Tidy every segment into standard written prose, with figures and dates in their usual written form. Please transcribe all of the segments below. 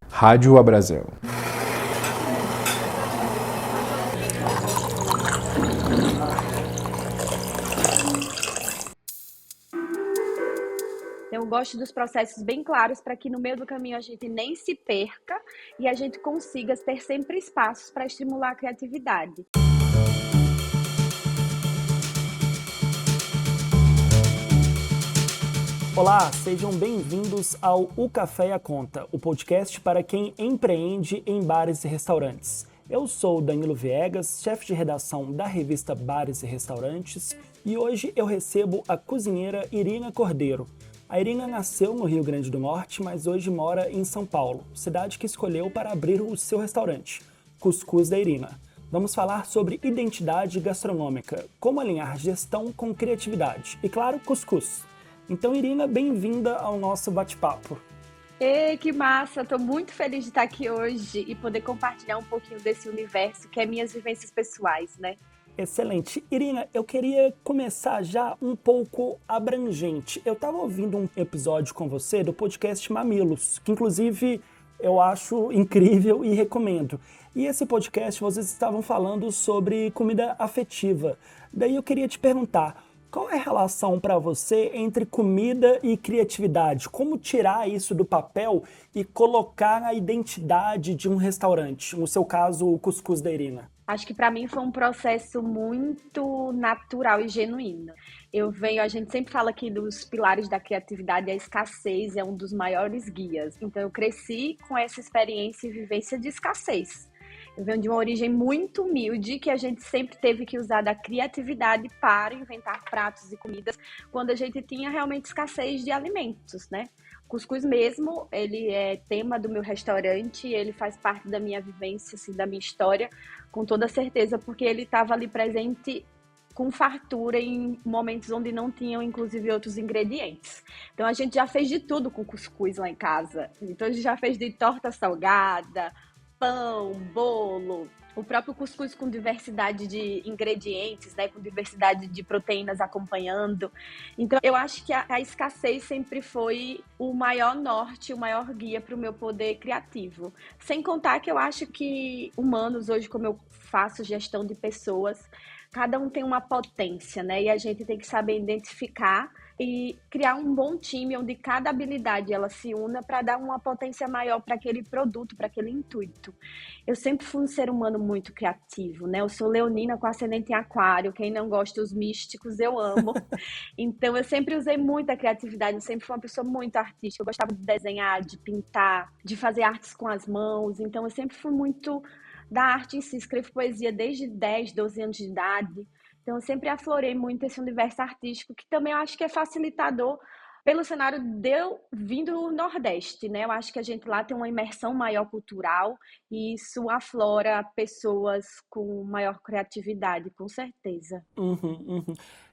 Rádio Abrazel. Eu gosto dos processos bem claros para que no meio do caminho a gente nem se perca e a gente consiga ter sempre espaços para estimular a criatividade. Olá, sejam bem-vindos ao O Café e a Conta, o podcast para quem empreende em bares e restaurantes. Eu sou Danilo Viegas, chefe de redação da revista Bares e Restaurantes, e hoje eu recebo a cozinheira Irina Cordeiro. A Irina nasceu no Rio Grande do Norte, mas hoje mora em São Paulo, cidade que escolheu para abrir o seu restaurante, Cuscuz da Irina. Vamos falar sobre identidade gastronômica, como alinhar gestão com criatividade e, claro, cuscuz. Então, Irina, bem-vinda ao nosso bate-papo. Ei, que massa! Estou muito feliz de estar aqui hoje e poder compartilhar um pouquinho desse universo que é minhas vivências pessoais, né? Excelente. Irina, eu queria começar já um pouco abrangente. Eu estava ouvindo um episódio com você do podcast Mamilos, que inclusive eu acho incrível e recomendo. E esse podcast vocês estavam falando sobre comida afetiva. Daí eu queria te perguntar, qual é a relação para você entre comida e criatividade? Como tirar isso do papel e colocar a identidade de um restaurante? No seu caso, o Cuscuz da Irina. Acho que para mim foi um processo muito natural e genuíno. A gente sempre fala aqui dos pilares da criatividade, a escassez é um dos maiores guias. Então eu cresci com essa experiência e vivência de escassez. Eu venho de uma origem muito humilde, que a gente sempre teve que usar da criatividade para inventar pratos e comidas quando a gente tinha realmente escassez de alimentos, né? Cuscuz mesmo, ele é tema do meu restaurante, ele faz parte da minha vivência, assim, da minha história, com toda certeza, porque ele estava ali presente com fartura em momentos onde não tinham, inclusive, outros ingredientes. Então, a gente já fez de tudo com cuscuz lá em casa. Então, a gente já fez de torta salgada, pão, bolo, o próprio cuscuz com diversidade de ingredientes, né, com diversidade de proteínas acompanhando. Então, eu acho que a escassez sempre foi o maior norte, o maior guia para o meu poder criativo. Sem contar que eu acho que humanos, hoje, como eu faço gestão de pessoas, cada um tem uma potência, né? E a gente tem que saber identificar e criar um bom time onde cada habilidade ela se una para dar uma potência maior para aquele produto, para aquele intuito. Eu sempre fui um ser humano muito criativo, né? Eu sou leonina com ascendente em aquário, quem não gosta dos místicos, eu amo. Então eu sempre usei muita criatividade, eu sempre fui uma pessoa muito artística, eu gostava de desenhar, de pintar, de fazer artes com as mãos, então eu sempre fui muito da arte em si, escrevo poesia desde 10, 12 anos de idade. Então, eu sempre aflorei muito esse universo artístico, que também eu acho que é facilitador pelo cenário de eu vindo do Nordeste, né? Eu acho que a gente lá tem uma imersão maior cultural e isso aflora pessoas com maior criatividade, com certeza. Uhum.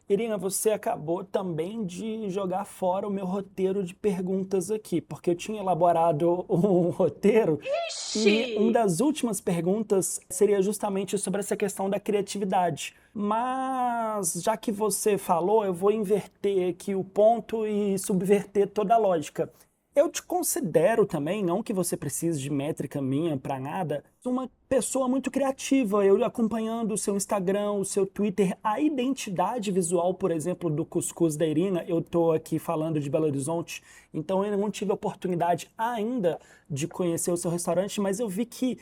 Irina, você acabou também de jogar fora o meu roteiro de perguntas aqui, porque eu tinha elaborado um roteiro e uma Ixi! das últimas perguntas seria justamente sobre essa questão da criatividade. Mas, já que você falou, eu vou inverter aqui o ponto e subverter toda a lógica. Eu te considero também, não que você precise de métrica minha para nada, uma pessoa muito criativa. Eu acompanhando o seu Instagram, o seu Twitter, a identidade visual, por exemplo, do Cuscuz da Irina, eu tô aqui falando de Belo Horizonte, então eu não tive a oportunidade ainda de conhecer o seu restaurante, mas eu vi que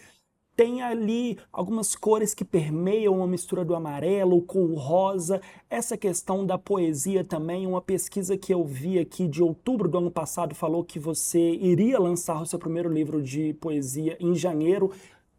tem ali algumas cores que permeiam a mistura do amarelo com o rosa. Essa questão da poesia também, uma pesquisa que eu vi aqui de outubro do ano passado falou que você iria lançar o seu primeiro livro de poesia em janeiro.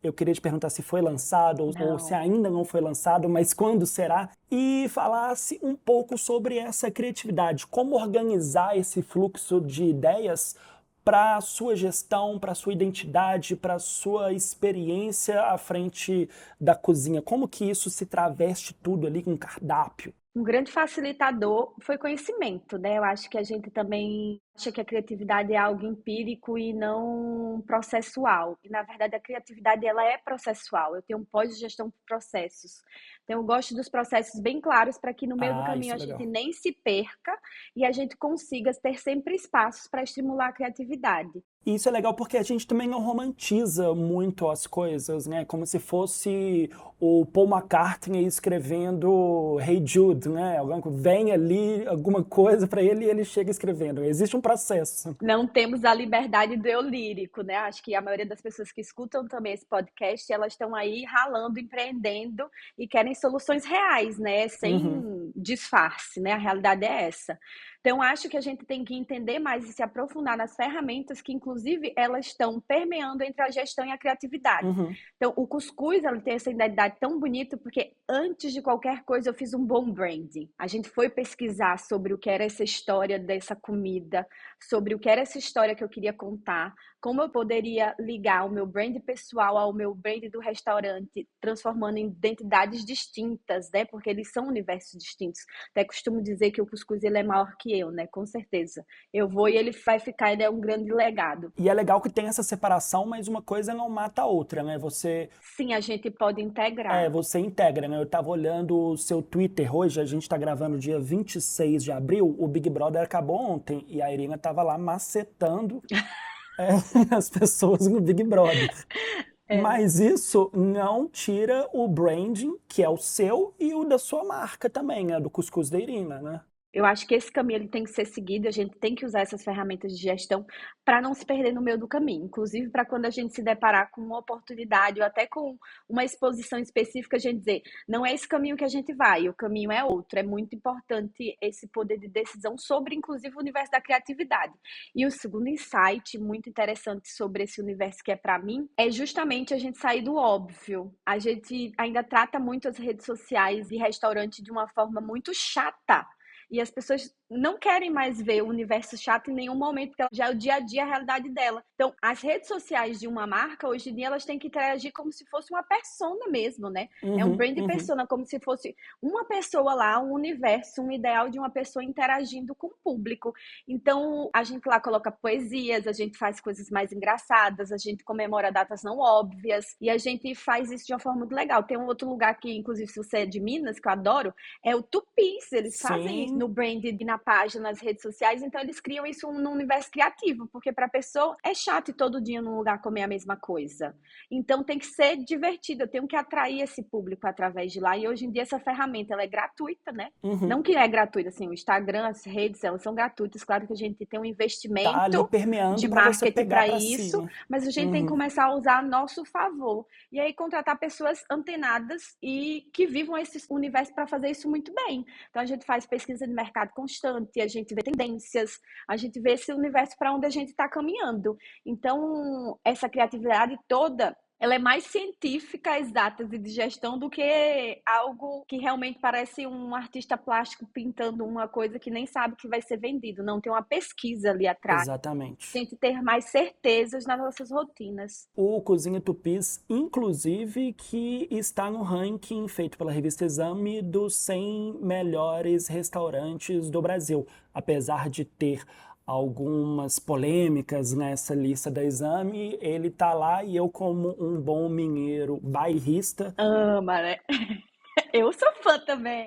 Eu queria te perguntar se foi lançado ou se Não. ainda não foi lançado, mas quando será? E falasse um pouco sobre essa criatividade, como organizar esse fluxo de ideias para a sua gestão, para a sua identidade, para a sua experiência à frente da cozinha. Como que isso se traveste tudo ali com cardápio? Um grande facilitador foi conhecimento, né? Eu acho que a gente também acha que a criatividade é algo empírico e não processual. E, na verdade, a criatividade ela é processual. Eu tenho um pós-gestão por processos. Então, eu gosto dos processos bem claros para que no meio do Ah, caminho isso a é gente legal. nem se perca e a gente consiga ter sempre espaços para estimular a criatividade. E isso é legal porque a gente também não romantiza muito as coisas, né? Como se fosse o Paul McCartney escrevendo Hey Jude, né? Vem ali alguma coisa para ele e ele chega escrevendo. Existe um processo. Não temos a liberdade do eu lírico, né? Acho que a maioria das pessoas que escutam também esse podcast, elas estão aí ralando, empreendendo e querem soluções reais, né? Uhum, Sem disfarce, né? A realidade é essa. Então, acho que a gente tem que entender mais e se aprofundar nas ferramentas que, inclusive, elas estão permeando entre a gestão e a criatividade. uhum, Então, o cuscuz, ela tem essa identidade tão bonita porque antes de qualquer coisa eu fiz um bom branding. A gente foi pesquisar sobre o que era essa história dessa comida, sobre o que era essa história que eu queria contar, como eu poderia ligar o meu brand pessoal ao meu brand do restaurante, transformando em identidades distintas, né? Porque eles são universos distintos. Até costumo dizer que o cuscuz ele é maior que eu, né? Com certeza. Eu vou e ele vai ficar, ele é um grande legado. e é legal que tem essa separação, mas uma coisa não mata a outra, né? Sim, a gente pode integrar. Você integra, né? Eu tava olhando o seu Twitter hoje, a gente tá gravando dia 26 de abril, o Big Brother acabou ontem e a Irina tava lá macetando é, as pessoas no Big Brother. É. Mas isso não tira o branding, que é o seu, e o da sua marca também, né? Do Cuscuz da Irina, né? Eu acho que esse caminho ele tem que ser seguido, a gente tem que usar essas ferramentas de gestão para não se perder no meio do caminho. Inclusive, para quando a gente se deparar com uma oportunidade ou até com uma exposição específica, a gente dizer, não é esse caminho que a gente vai, o caminho é outro. É muito importante esse poder de decisão sobre, inclusive, o universo da criatividade. E o segundo insight muito interessante sobre esse universo que é para mim é justamente a gente sair do óbvio. A gente ainda trata muito as redes sociais e restaurante de uma forma muito chata. E as pessoas não querem mais ver o universo chato em nenhum momento, porque já é o dia a dia a realidade dela. Então, as redes sociais de uma marca, hoje em dia, elas têm que interagir como se fosse uma persona mesmo, né? É um Uhum, brand uhum. persona, como se fosse uma pessoa lá, um universo, um ideal de uma pessoa interagindo com o público. Então, a gente lá coloca poesias, a gente faz coisas mais engraçadas, a gente comemora datas não óbvias, e a gente faz isso de uma forma muito legal. Tem um outro lugar que, inclusive, se você é de Minas, que eu adoro, é o Tupis. Eles fazem isso Sim, no brand e na página, nas redes sociais, então eles criam isso num universo criativo, porque para a pessoa é chato ir todo dia num lugar comer a mesma coisa. Então tem que ser divertido, eu tenho que atrair esse público através de lá, e hoje em dia essa ferramenta ela é gratuita, né? uhum. Não que é gratuita, assim, o Instagram, as redes, elas são gratuitas, claro que a gente tem um Tá ali investimento de permeando para você marketing pegar para para si, isso, né? mas a gente tem que Uhum. começar a usar a nosso favor. E aí contratar pessoas antenadas e que vivam esse universo para fazer isso muito bem. Então a gente faz pesquisa de mercado constante, a gente vê tendências, a gente vê esse universo para onde a gente está caminhando. Então, essa criatividade toda, ela é mais científica, exata e de gestão do que algo que realmente parece um artista plástico pintando uma coisa que nem sabe que vai ser vendido. Não, tem uma pesquisa ali atrás. A Exatamente. gente ter mais certezas nas nossas rotinas. O Cozinha Tupis, inclusive, que está no ranking feito pela revista Exame dos 100 melhores restaurantes do Brasil. Apesar de ter algumas polêmicas nessa lista da Exame, ele tá lá e eu, como um bom mineiro bairrista, Ama, né? Eu sou fã também.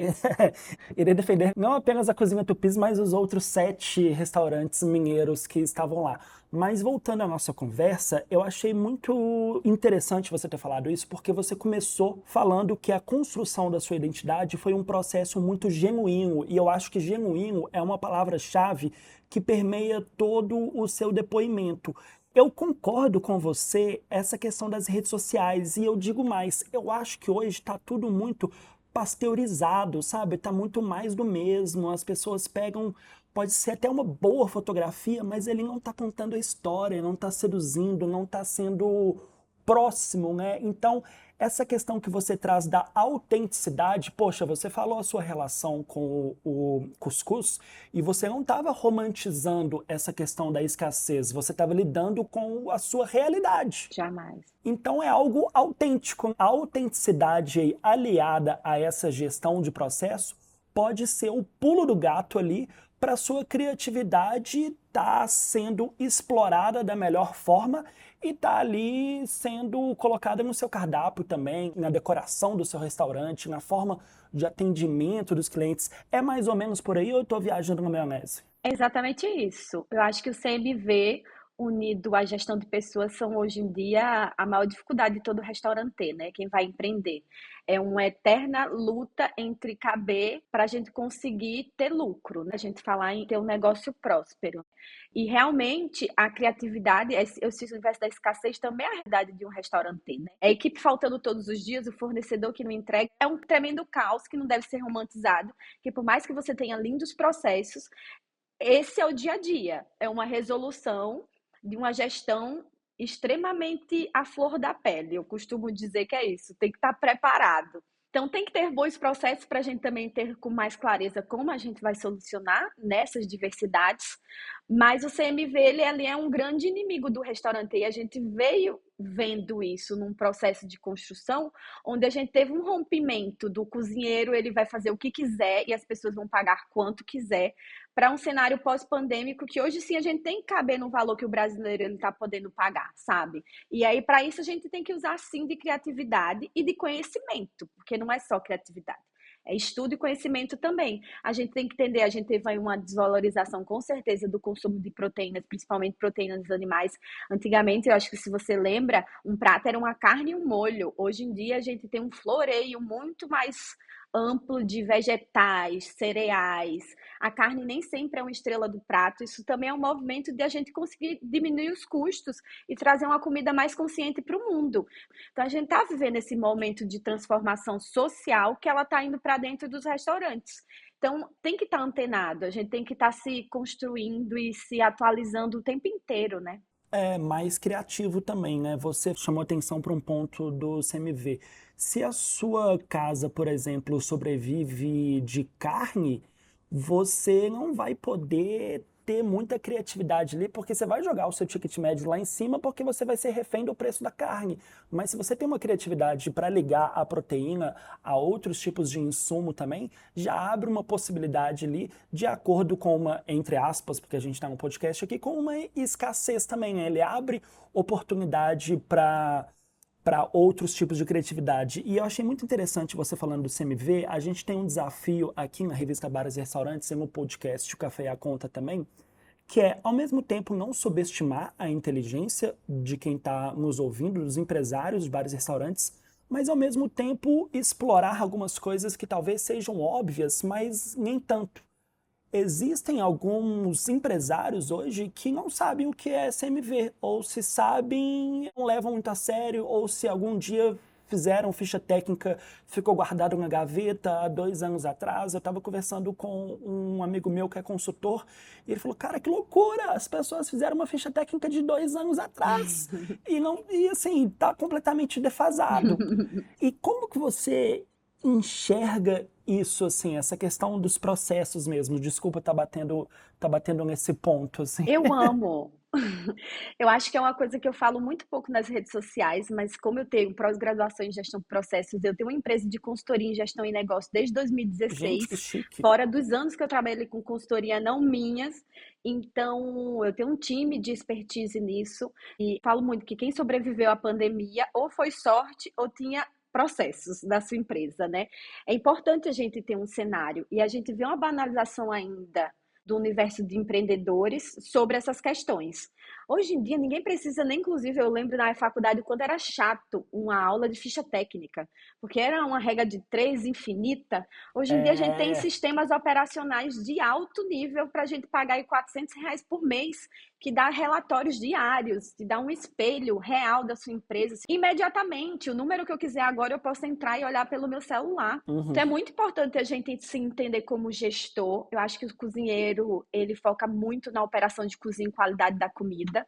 irei defender não apenas a Cozinha Tupis, mas os outros 7 restaurantes mineiros que estavam lá. Mas voltando à nossa conversa, eu achei muito interessante você ter falado isso, porque você começou falando que a construção da sua identidade foi um processo muito genuíno, e eu acho que genuíno é uma palavra-chave que permeia todo o seu depoimento. Eu concordo com você essa questão das redes sociais, e eu digo mais, eu acho que hoje está tudo muito pasteurizado, sabe? Tá muito mais do mesmo. As pessoas pegam, pode ser até uma boa fotografia, mas ele não tá contando a história, não tá seduzindo, não tá sendo próximo, né? Então, essa questão que você traz da autenticidade, poxa, você falou a sua relação com o cuscuz e você não estava romantizando essa questão da escassez, você estava lidando com a sua realidade. Jamais. Então é algo autêntico. A autenticidade aliada a essa gestão de processo pode ser o pulo do gato ali para sua criatividade estar sendo explorada da melhor forma e tá ali sendo colocada no seu cardápio também, na decoração do seu restaurante, na forma de atendimento dos clientes. É mais ou menos por aí ou eu estou viajando na maionese? É exatamente isso. Eu acho que o CMV, unido à gestão de pessoas, são hoje em dia a maior dificuldade de todo restaurante, né? Quem vai empreender. É uma eterna luta entre caber para a gente conseguir ter lucro, né? A gente falar em ter um negócio próspero. E realmente a criatividade, esse universo da escassez também é a realidade de um restaurante, né? A equipe faltando todos os dias, o fornecedor que não entrega, é um tremendo caos que não deve ser romantizado, que por mais que você tenha lindos processos, esse é o dia a dia, é uma resolução de uma gestão extremamente à flor da pele. Eu costumo dizer que é isso, tem que estar preparado. Então, tem que ter bons processos para a gente também ter com mais clareza como a gente vai solucionar nessas diversidades. Mas o CMV, ele é um grande inimigo do restaurante e a gente veio vendo isso num processo de construção, onde a gente teve um rompimento do cozinheiro, ele vai fazer o que quiser e as pessoas vão pagar quanto quiser, para um cenário pós-pandêmico que hoje sim a gente tem que caber no valor que o brasileiro está podendo pagar, sabe? E aí, para isso, a gente tem que usar sim de criatividade e de conhecimento, porque não é só criatividade. É estudo e conhecimento também. A gente tem que entender, a gente teve aí uma desvalorização com certeza do consumo de proteínas, principalmente proteínas dos animais. Antigamente, eu acho que se você lembra, um prato era uma carne e um molho. Hoje em dia a gente tem um floreio muito mais amplo de vegetais, cereais. A carne nem sempre é uma estrela do prato. Isso também é um movimento de a gente conseguir diminuir os custos e trazer uma comida mais consciente para o mundo. Então a gente está vivendo esse momento de transformação social que ela está indo para dentro dos restaurantes. Então tem que estar antenado, a gente tem que estar se construindo e se atualizando o tempo inteiro, né? É mais criativo também, né? Você chamou atenção para um ponto do CMV. Se a sua casa, por exemplo, sobrevive de carne, você não vai poder ter muita criatividade ali, porque você vai jogar o seu ticket médio lá em cima, porque você vai ser refém do preço da carne. Mas se você tem uma criatividade para ligar a proteína a outros tipos de insumo também, já abre uma possibilidade ali, de acordo com uma, entre aspas, porque a gente está no podcast aqui, com uma escassez também, né? Ele abre oportunidade para outros tipos de criatividade. E eu achei muito interessante você falando do CMV. A gente tem um desafio aqui na revista Bares e Restaurantes, e no podcast O Café e a Conta também, que é, ao mesmo tempo, não subestimar a inteligência de quem está nos ouvindo, dos empresários de bares e restaurantes, mas, ao mesmo tempo, explorar algumas coisas que talvez sejam óbvias, mas nem tanto. Existem alguns empresários hoje que não sabem o que é CMV, ou se sabem, não levam muito a sério, ou se algum dia fizeram ficha técnica, ficou guardado na gaveta há 2 anos atrás. Eu estava conversando com um amigo meu que é consultor, e ele falou, cara, que loucura, as pessoas fizeram uma ficha técnica de 2 anos atrás, e assim, está completamente defasado. E como que você enxerga isso, assim, essa questão dos processos mesmo? Desculpa tá batendo nesse ponto, assim. Eu amo. Eu acho que é uma coisa que eu falo muito pouco nas redes sociais, mas como eu tenho pós-graduação em gestão de processos, eu tenho uma empresa de consultoria em gestão e negócio desde Gente, 2016, que chique. fora dos anos que eu trabalhei com consultoria não minhas. Então, eu tenho um time de expertise nisso e falo muito que quem sobreviveu à pandemia ou foi sorte ou tinha processos da sua empresa, né? É importante a gente ter um cenário e a gente vê uma banalização ainda do universo de empreendedores sobre essas questões. Hoje em dia, ninguém precisa nem, inclusive, eu lembro na faculdade quando era chato uma aula de ficha técnica, porque era uma regra de três infinita. Hoje em dia, a gente tem É, sistemas operacionais de alto nível para a gente pagar aí R$ 400 por mês, que dá relatórios diários, que dá um espelho real da sua empresa. Imediatamente, o número que eu quiser agora, eu posso entrar e olhar pelo meu celular. uhum. Então é muito importante a gente se entender como gestor. Eu acho que o cozinheiro, ele foca muito na operação de cozinha e qualidade da comida,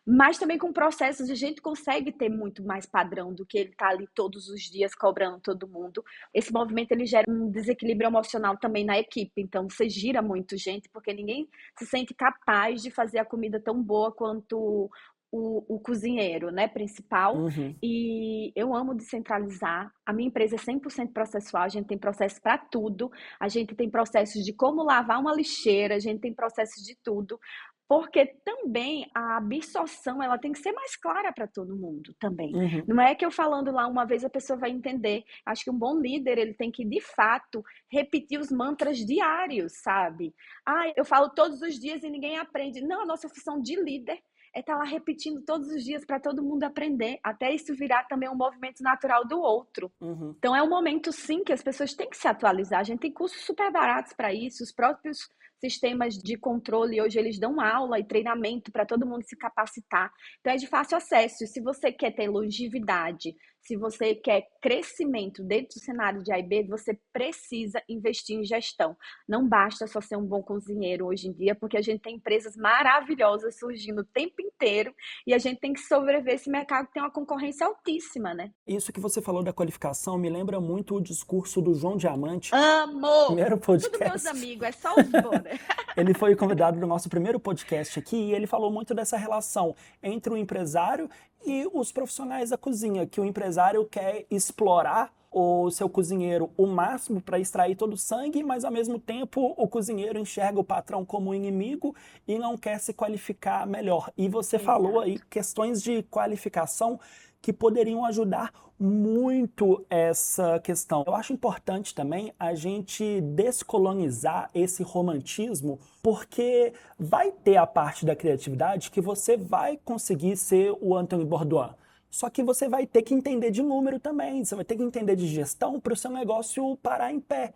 mas também com processos a gente consegue ter muito mais padrão do que ele tá ali todos os dias cobrando todo mundo. Esse movimento ele gera um desequilíbrio emocional também na equipe, então você gira muito gente, porque ninguém se sente capaz de fazer a comida tão boa quanto o cozinheiro, né, principal, Uhum. e eu amo descentralizar. A minha empresa é 100% processual, a gente tem processo para tudo, a gente tem processos de como lavar uma lixeira, a gente tem processos de tudo, porque também a absorção ela tem que ser mais clara para todo mundo também. Uhum. Não é que eu falando lá uma vez a pessoa vai entender. Acho que um bom líder ele tem que de fato repetir os mantras diários, sabe? Ah, eu falo todos os dias e ninguém aprende. Não, a nossa função de líder é estar lá repetindo todos os dias para todo mundo aprender, até isso virar também um movimento natural do outro. Uhum. Então é um momento sim que as pessoas têm que se atualizar. A gente tem cursos super baratos para isso, os próprios sistemas de controle hoje eles dão aula e treinamento para todo mundo se capacitar. Então é de fácil acesso. Se você quer ter longevidade, se você quer crescimento dentro do cenário de A e B, você precisa investir em gestão. Não basta só ser um bom cozinheiro hoje em dia, porque a gente tem empresas maravilhosas surgindo o tempo inteiro e a gente tem que sobreviver esse mercado que tem uma concorrência altíssima, né? Isso que você falou da qualificação me lembra muito o discurso do João Diamante, Amo! primeiro Tudo meus podcast. amigos, é só os bons, né? Ele foi convidado do nosso primeiro podcast aqui e ele falou muito dessa relação entre o empresário e os profissionais da cozinha, que o empresário quer explorar o seu cozinheiro o máximo para extrair todo o sangue, mas ao mesmo tempo o cozinheiro enxerga o patrão como inimigo e não quer se qualificar melhor. E você falou aí Exato. questões de qualificação que poderiam ajudar muito essa questão. Eu acho importante também a gente descolonizar esse romantismo, porque vai ter a parte da criatividade que você vai conseguir ser o Anthony Bourdain. Só que você vai ter que entender de número também, você vai ter que entender de gestão para o seu negócio parar em pé.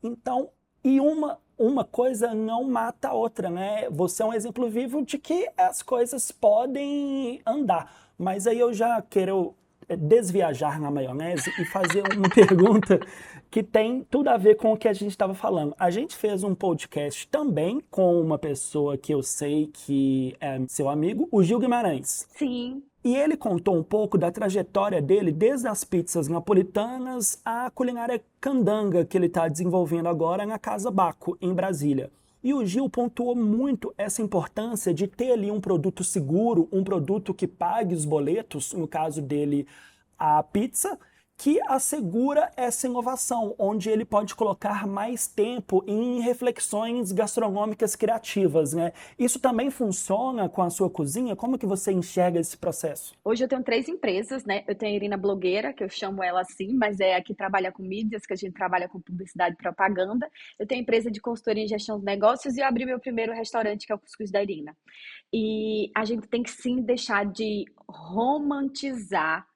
Então, e uma coisa não mata a outra, né? Você é um exemplo vivo de que as coisas podem andar. Mas aí eu já quero desviajar na maionese e fazer uma pergunta que tem tudo a ver com o que a gente estava falando. A gente fez um podcast também com uma pessoa que eu sei que é seu amigo, o Gil Guimarães. Sim. E ele contou um pouco da trajetória dele, desde as pizzas napolitanas à culinária candanga que ele está desenvolvendo agora na Casa Baco, em Brasília. E o Gil pontuou muito essa importância de ter ali um produto seguro, um produto que pague os boletos, no caso dele, a pizza, que assegura essa inovação, onde ele pode colocar mais tempo em reflexões gastronômicas criativas, né? Isso também funciona com a sua cozinha? Como que você enxerga esse processo? Hoje eu tenho 3 empresas, né? Eu tenho a Irina Blogueira, que eu chamo ela assim, mas é a que trabalha com mídias, que a gente trabalha com publicidade e propaganda. Eu tenho a empresa de consultoria em gestão de negócios e eu abri meu primeiro restaurante, que é o Cuscuz da Irina. E a gente tem que sim deixar de romantizar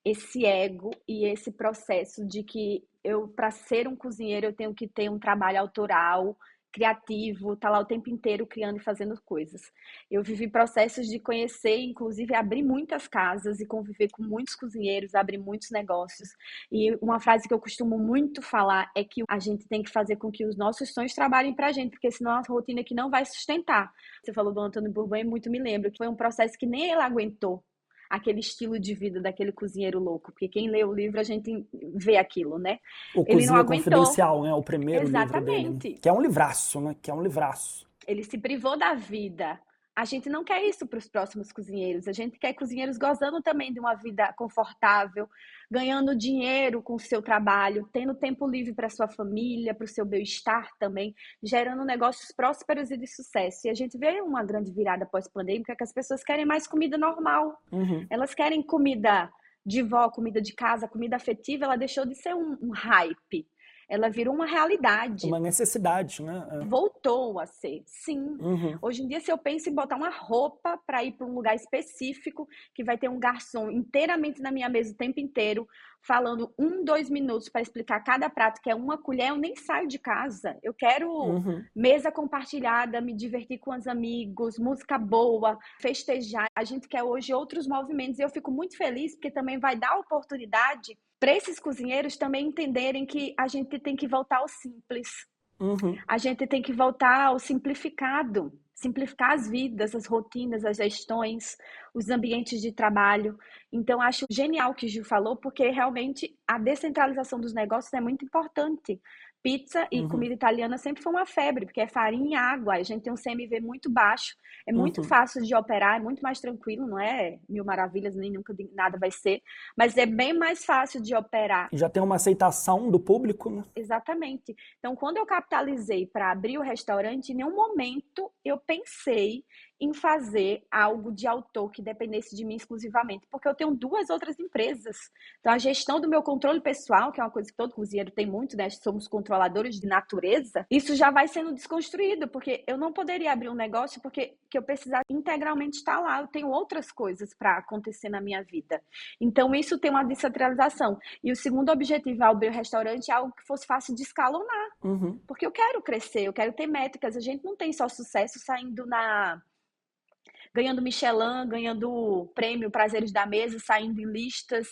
esse ego e esse processo de que eu, para ser um cozinheiro, eu tenho que ter um trabalho autoral, criativo, tá lá o tempo inteiro criando e fazendo coisas. Eu vivi processos de conhecer, inclusive abrir muitas casas e conviver com muitos cozinheiros, abrir muitos negócios. E uma frase que eu costumo muito falar é que a gente tem que fazer com que os nossos sonhos trabalhem pra gente, porque senão a rotina que não vai sustentar. Você falou do Antônio Bourdain, muito me lembro, que foi um processo que nem ele aguentou aquele estilo de vida daquele cozinheiro louco, porque quem lê o livro a gente vê aquilo, né? O Ele não Cozinha aguentou. Confidencial, né? O primeiro livro dele, né? Exatamente. Que é um livraço, né? Que é um livraço. Ele se privou da vida. A gente não quer isso para os próximos cozinheiros. A gente quer cozinheiros gozando também de uma vida confortável, ganhando dinheiro com o seu trabalho, tendo tempo livre para sua família, para o seu bem-estar também, gerando negócios prósperos e de sucesso. E a gente vê uma grande virada pós-pandêmica que as pessoas querem mais comida normal. Uhum. Elas querem comida de vó, comida de casa, comida afetiva. Ela deixou de ser um hype. Ela virou uma realidade. Uma necessidade, né? Voltou a ser, sim. Uhum. Hoje em dia, se eu penso em botar uma roupa para ir para um lugar específico, que vai ter um garçom inteiramente na minha mesa o tempo inteiro, falando 2 minutos para explicar cada prato, que é uma colher, eu nem saio de casa. Eu quero Uhum. mesa compartilhada, me divertir com os amigos, música boa, festejar. A gente quer hoje outros movimentos e eu fico muito feliz porque também vai dar oportunidade para esses cozinheiros também entenderem que a gente tem que voltar ao simples. Uhum. A gente tem que voltar ao simplificado, simplificar as vidas, as rotinas, as gestões, os ambientes de trabalho. Então, acho genial o que o Gil falou, porque realmente a descentralização dos negócios é muito importante Pizza e Uhum, comida italiana sempre foi uma febre, porque é farinha e água, a gente tem um CMV muito baixo, é muito uhum. fácil de operar, é muito mais tranquilo, não é mil maravilhas, nem nunca nada vai ser, mas é bem mais fácil de operar. Já tem uma aceitação do público, né? Exatamente. Então, quando eu capitalizei para abrir o restaurante, em nenhum momento eu pensei em fazer algo de autor que dependesse de mim exclusivamente, porque eu tenho duas outras empresas. Então, a gestão do meu controle pessoal, que é uma coisa que todo cozinheiro tem muito, né? Somos controladores de natureza. Isso já vai sendo desconstruído, porque eu não poderia abrir um negócio porque que eu precisava integralmente estar lá. Eu tenho outras coisas para acontecer na minha vida. Então, isso tem uma descentralização. E o segundo objetivo ao abrir o restaurante é algo que fosse fácil de escalonar, Uhum. porque eu quero crescer, eu quero ter métricas. A gente não tem só sucesso saindo ganhando Michelin, ganhando prêmio Prazeres da Mesa, saindo em listas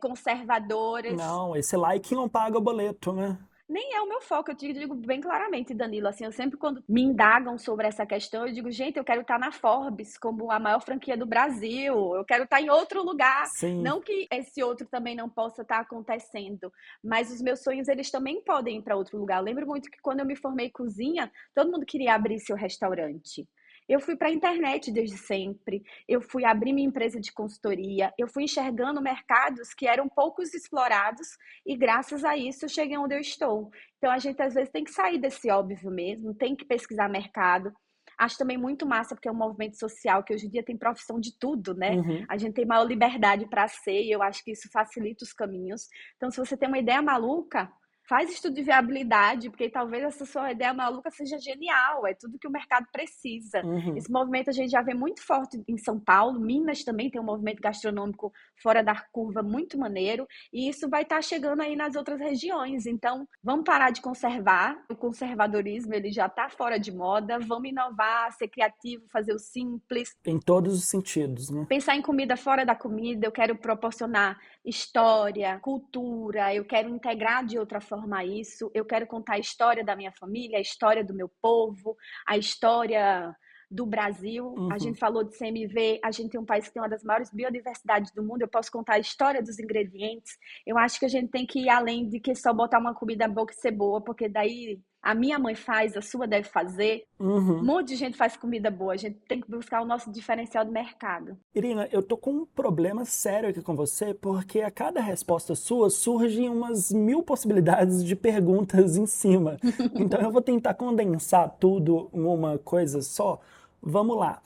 conservadoras. Não, esse like não paga o boleto, né? Nem é o meu foco, eu te digo bem claramente, Danilo. Assim, eu sempre, quando me indagam sobre essa questão, eu digo, gente, eu quero estar na Forbes como a maior franquia do Brasil, eu quero estar em outro lugar. Sim. Não que esse outro também não possa estar acontecendo, mas os meus sonhos, eles também podem ir para outro lugar. Eu lembro muito que quando eu me formei em cozinha, todo mundo queria abrir seu restaurante. Eu fui para a internet desde sempre, eu fui abrir minha empresa de consultoria, eu fui enxergando mercados que eram poucos explorados e graças a isso eu cheguei onde eu estou. Então a gente às vezes tem que sair desse óbvio mesmo, tem que pesquisar mercado. Acho também muito massa porque é um movimento social que hoje em dia tem profissão de tudo, né? Uhum. A gente tem maior liberdade para ser e eu acho que isso facilita os caminhos. Então se você tem uma ideia maluca, faz estudo de viabilidade, porque talvez essa sua ideia maluca seja genial, é tudo que o mercado precisa. Uhum. Esse movimento a gente já vê muito forte em São Paulo, Minas também tem um movimento gastronômico fora da curva muito maneiro, e isso vai estar chegando aí nas outras regiões. Então, vamos parar de conservar, o conservadorismo ele já está fora de moda, vamos inovar, ser criativo, fazer o simples, Em todos os sentidos, né? pensar em comida fora da comida, eu quero proporcionar história, cultura, eu quero integrar de outra forma isso, eu quero contar a história da minha família, a história do meu povo, a história do Brasil. A Uhum. gente falou de CMV, a gente tem um país que tem uma das maiores biodiversidades do mundo, eu posso contar a história dos ingredientes. Eu acho que a gente tem que ir além de que só botar uma comida boa e ser boa, porque daí a minha mãe faz, a sua deve fazer. Um Uhum. monte de gente faz comida boa, a gente tem que buscar o nosso diferencial do mercado. Irina, eu tô com um problema sério aqui com você, porque a cada resposta sua surgem umas 1000 possibilidades de perguntas em cima. Então eu vou tentar condensar tudo em uma coisa só. Vamos lá.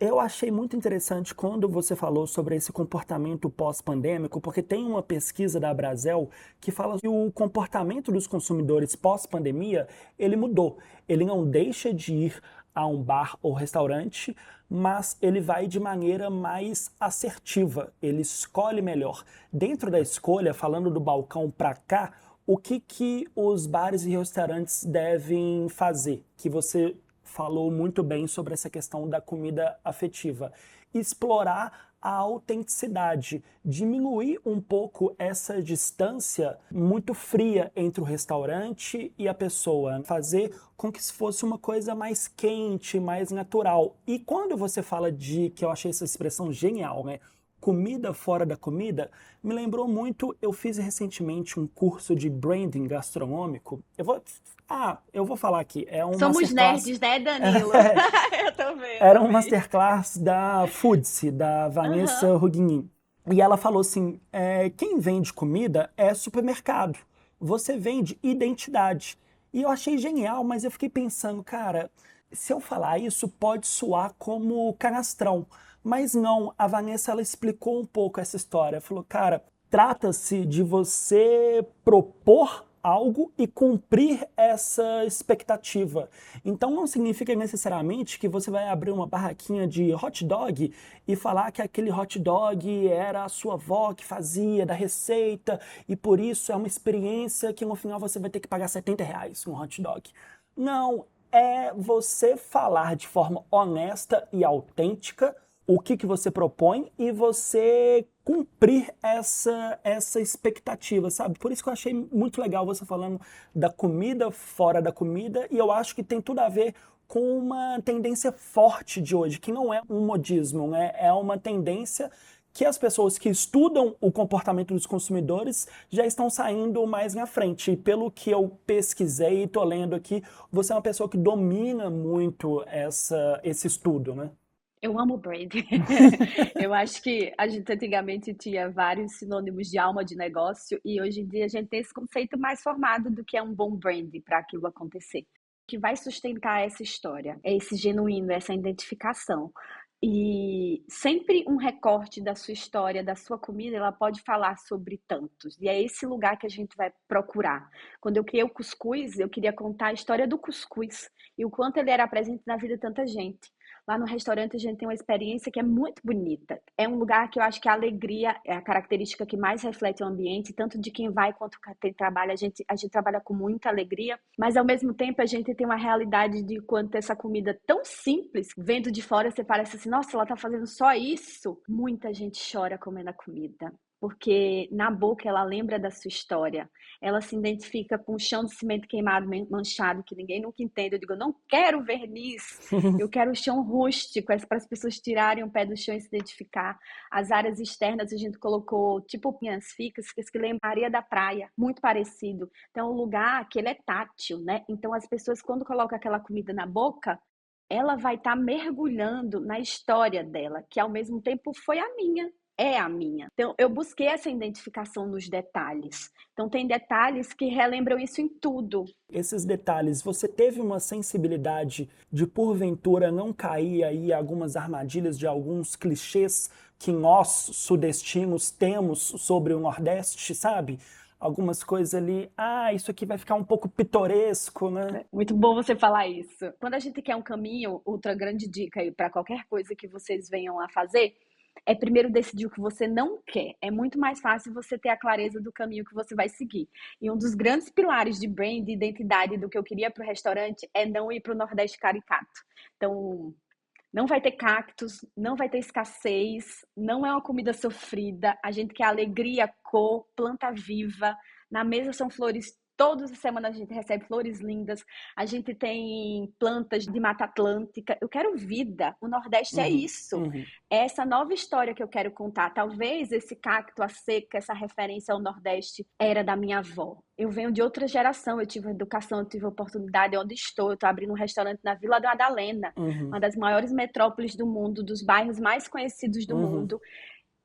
Eu achei muito interessante quando você falou sobre esse comportamento pós-pandêmico, porque tem uma pesquisa da Abrazel que fala que o comportamento dos consumidores pós-pandemia, ele mudou. Ele não deixa de ir a um bar ou restaurante, mas ele vai de maneira mais assertiva, ele escolhe melhor. Dentro da escolha, falando do balcão para cá, o que os bares e restaurantes devem fazer? Que você falou muito bem sobre essa questão da comida afetiva. Explorar a autenticidade, diminuir um pouco essa distância muito fria entre o restaurante e a pessoa, fazer com que isso fosse uma coisa mais quente, mais natural. E quando você fala de, que eu achei essa expressão genial, né? Comida fora da comida, me lembrou muito, eu fiz recentemente um curso de branding gastronômico. Eu vou falar aqui, é um Somos masterclass. nerds, né, Danilo? Eu também, Era um amei. masterclass da Foodse, da Aham. Vanessa Rugnin. E ela falou assim: quem vende comida é supermercado. Você vende identidade. E eu achei genial, mas eu fiquei pensando, cara, se eu falar isso pode soar como canastrão. Mas não, a Vanessa ela explicou um pouco essa história. Falou, cara, trata-se de você propor algo e cumprir essa expectativa. Então não significa necessariamente que você vai abrir uma barraquinha de hot dog e falar que aquele hot dog era a sua avó que fazia, da receita, e por isso é uma experiência que no final você vai ter que pagar R$ 70 um hot dog. Não, é você falar de forma honesta e autêntica o que você propõe e você cumprir essa expectativa, sabe? Por isso que eu achei muito legal você falando da comida fora da comida, e eu acho que tem tudo a ver com uma tendência forte de hoje, que não é um modismo, né? É uma tendência que as pessoas que estudam o comportamento dos consumidores já estão saindo mais na frente. E pelo que eu pesquisei e estou lendo aqui, você é uma pessoa que domina muito esse estudo, né? Eu amo brand. Eu acho que a gente antigamente tinha vários sinônimos de alma de negócio e hoje em dia a gente tem esse conceito mais formado do que é um bom brand para aquilo acontecer. O que vai sustentar essa história é esse genuíno, essa identificação. E sempre um recorte da sua história, da sua comida, ela pode falar sobre tantos. E é esse lugar que a gente vai procurar. Quando eu criei o cuscuz, eu queria contar a história do cuscuz e o quanto ele era presente na vida de tanta gente. Lá no restaurante a gente tem uma experiência que é muito bonita. É um lugar que eu acho que a alegria é a característica que mais reflete o ambiente, tanto de quem vai quanto quem trabalha. A gente trabalha com muita alegria, mas ao mesmo tempo a gente tem uma realidade de quanto essa comida tão simples, vendo de fora você parece assim, nossa, ela tá fazendo só isso. Muita gente chora comendo a comida. Porque na boca ela lembra da sua história. Ela se identifica com o chão de cimento queimado, manchado, que ninguém nunca entende. Eu digo, eu não quero verniz, eu quero o chão rústico, para as pessoas tirarem o pé do chão e se identificar. As áreas externas a gente colocou tipo pinhas ficas que lembram a areia da praia, muito parecido. Então é um lugar que ele é tátil, né? Então as pessoas quando colocam aquela comida na boca, ela vai estar mergulhando na história dela, que ao mesmo tempo foi a minha. É a minha. Então, eu busquei essa identificação nos detalhes. Então, tem detalhes que relembram isso em tudo. Esses detalhes, você teve uma sensibilidade de, porventura, não cair aí algumas armadilhas de alguns clichês que nós, sudestinos, temos sobre o Nordeste, sabe? Algumas coisas ali, isso aqui vai ficar um pouco pitoresco, né? Muito bom você falar isso. Quando a gente quer um caminho, outra grande dica aí para qualquer coisa que vocês venham a fazer, é primeiro decidir o que você não quer. É muito mais fácil você ter a clareza do caminho que você vai seguir. E um dos grandes pilares de brand e identidade do que eu queria para o restaurante é não ir para o Nordeste caricato. Então, não vai ter cactos, não vai ter escassez, não é uma comida sofrida. A gente quer alegria, cor, planta viva. Na mesa são flores. Todas as semanas a gente recebe flores lindas. A gente tem plantas de Mata Atlântica. Eu quero vida. O Nordeste é isso. É essa nova história que eu quero contar. Talvez esse cacto, a seca, essa referência ao Nordeste era da minha avó. Eu venho de outra geração. Eu tive educação, eu tive oportunidade onde estou. Eu estou abrindo um restaurante na Vila da Madalena, uma das maiores metrópoles do mundo, dos bairros mais conhecidos do mundo.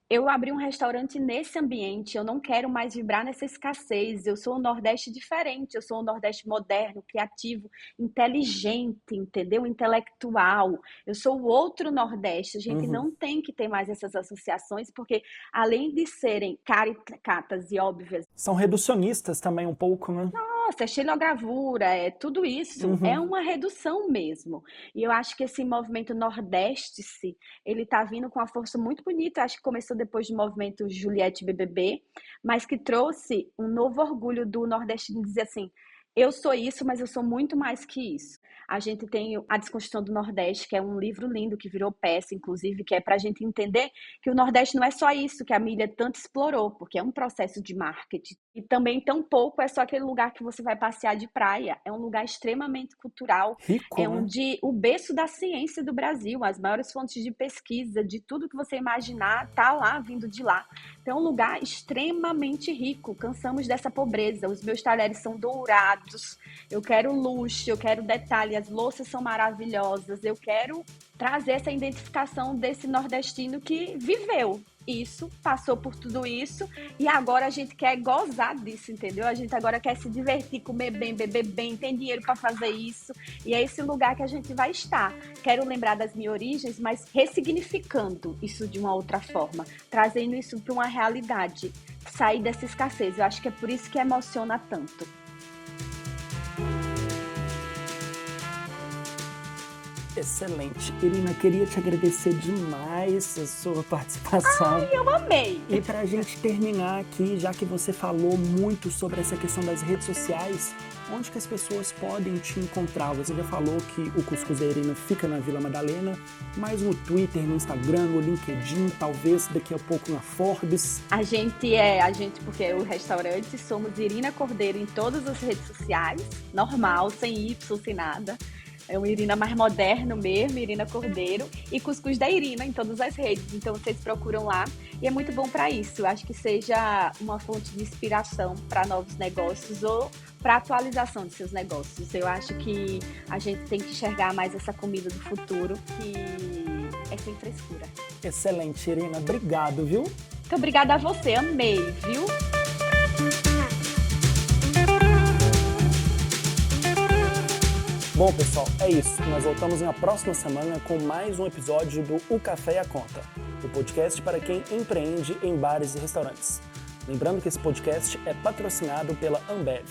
Eu abri um restaurante nesse ambiente, eu não quero mais vibrar nessa escassez. Eu sou um Nordeste diferente, eu sou um Nordeste moderno, criativo, inteligente, entendeu? Intelectual. Eu sou o outro Nordeste. A gente não tem que ter mais essas associações, porque além de serem caricatas e óbvias, são reducionistas também um pouco, né? nossa, é xilogravura, é tudo isso, é uma redução mesmo. E eu acho que esse movimento Nordeste-se, ele está vindo com uma força muito bonita, acho que começou depois do movimento Juliette BBB, mas que trouxe um novo orgulho do Nordeste de dizer assim, eu sou isso, mas eu sou muito mais que isso. A gente tem a Desconstrução do Nordeste, que é um livro lindo, que virou peça, inclusive, que é para a gente entender que o Nordeste não é só isso que a mídia tanto explorou, porque é um processo de marketing. E também, tão pouco, é só aquele lugar que você vai passear de praia. É um lugar extremamente cultural. Rico, é né? onde o berço da ciência do Brasil, as maiores fontes de pesquisa, de tudo que você imaginar, tá lá, vindo de lá. Então, é um lugar extremamente rico. Cansamos dessa pobreza. Os meus talheres são dourados. Eu quero luxo, eu quero detalhe. As louças são maravilhosas. Eu quero trazer essa identificação desse nordestino que viveu isso, passou por tudo isso e agora a gente quer gozar disso, entendeu? A gente agora quer se divertir, comer bem, beber bem, tem dinheiro para fazer isso e é esse lugar que a gente vai estar. Quero lembrar das minhas origens, mas ressignificando isso de uma outra forma, trazendo isso para uma realidade, sair dessa escassez. Eu acho que é por isso que emociona tanto. Excelente. Irina, queria te agradecer demais a sua participação. Ai, eu amei! E para a gente terminar aqui, já que você falou muito sobre essa questão das redes sociais, onde que as pessoas podem te encontrar? Você já falou que o Cuscuz da Irina fica na Vila Madalena, mas no Twitter, no Instagram, no LinkedIn, talvez daqui a pouco na Forbes. A gente porque é o restaurante, somos Irina Cordeiro em todas as redes sociais, normal, sem Y, sem nada. É um Irina mais moderno mesmo, Irina Cordeiro, e Cuscuz da Irina em todas as redes. Então vocês procuram lá e é muito bom para isso. Eu acho que seja uma fonte de inspiração para novos negócios ou para atualização de seus negócios. Eu acho que a gente tem que enxergar mais essa comida do futuro, que é sem frescura. Excelente, Irina. Obrigado, viu? Muito obrigada a você, amei, viu? Bom, pessoal, é isso. Nós voltamos na próxima semana com mais um episódio do O Café e a Conta, o podcast para quem empreende em bares e restaurantes. Lembrando que esse podcast é patrocinado pela Ambev.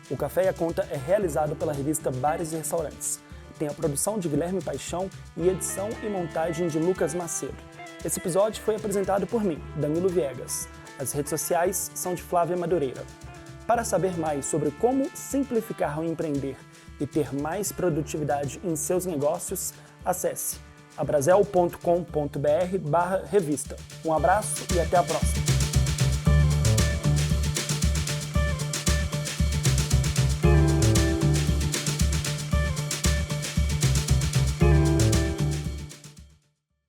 O Café e a Conta é realizado pela revista Bares e Restaurantes. Tem a produção de Guilherme Paixão e edição e montagem de Lucas Macedo. Esse episódio foi apresentado por mim, Danilo Viegas. As redes sociais são de Flávia Madureira. Para saber mais sobre como simplificar o empreender e ter mais produtividade em seus negócios, acesse abrazel.com.br/revista. Um abraço e até a próxima!